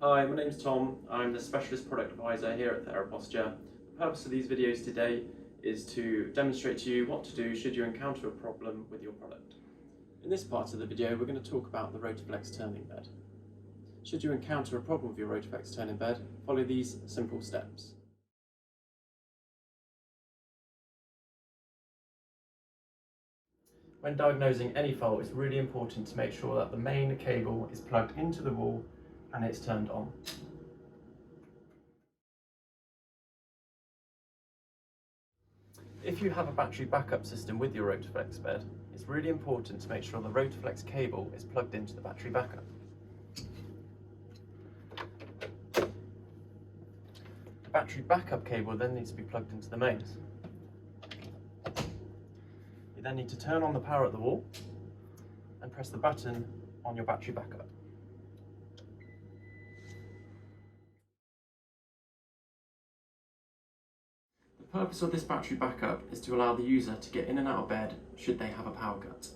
Hi, my name's Tom. I'm the Specialist Product Advisor here at Theraposture. The purpose of these videos today is to demonstrate to you what to do should you encounter a problem with your product. In this part of the video, we're going to talk about the Rotoflex turning bed. Should you encounter a problem with your Rotoflex turning bed, follow these simple steps. When diagnosing any fault, it's really important to make sure that the main cable is plugged into the wall and it's turned on. If you have a battery backup system with your Rotoflex bed, it's really important to make sure the Rotoflex cable is plugged into the battery backup. The battery backup cable then needs to be plugged into the mains. You then need to turn on the power at the wall and press the button on your battery backup. The purpose of this battery backup is to allow the user to get in and out of bed should they have a power cut.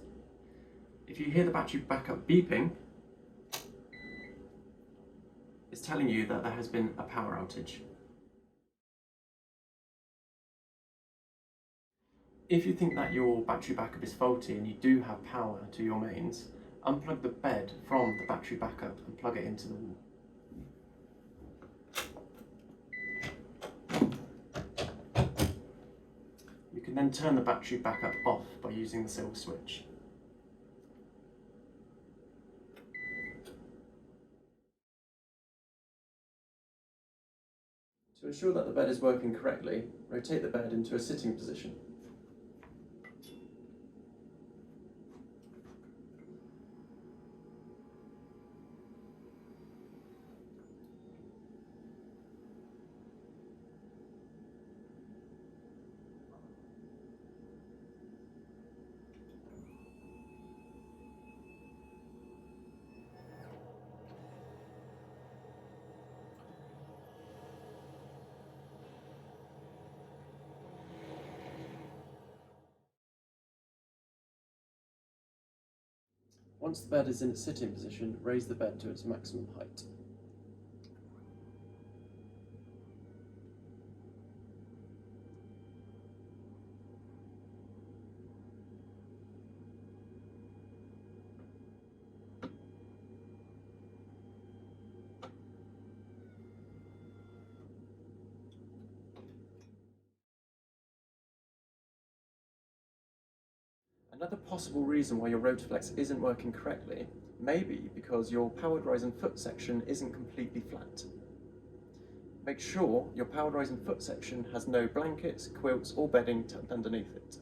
If you hear the battery backup beeping, it's telling you that there has been a power outage. If you think that your battery backup is faulty and you do have power to your mains, unplug the bed from the battery backup and plug it into the wall. You can then turn the battery backup off by using the silver switch. To ensure that the bed is working correctly, rotate the bed into a sitting position. Once the bed is in its sitting position, raise the bed to its maximum height. Another possible reason why your Rotoflex isn't working correctly may be because your powered rise and foot section isn't completely flat. Make sure your powered rise and foot section has no blankets, quilts or bedding tucked underneath it.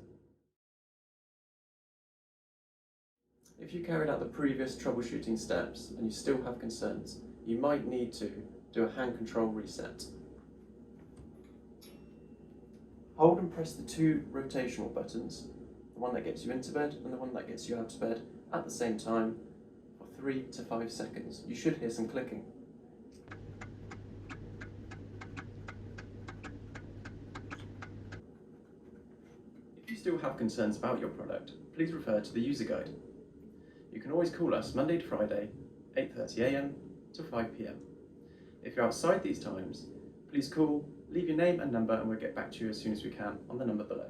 If you carried out the previous troubleshooting steps and you still have concerns, you might need to do a hand control reset. Hold and press the two rotational buttons, the one that gets you into bed and the one that gets you out of bed, at the same time for 3 to 5 seconds. You should hear some clicking. If you still have concerns about your product, please refer to the user guide. You can always call us Monday to Friday, 8:30 AM to 5 PM. If you're outside these times, please call, leave your name and number and we'll get back to you as soon as we can on the number below.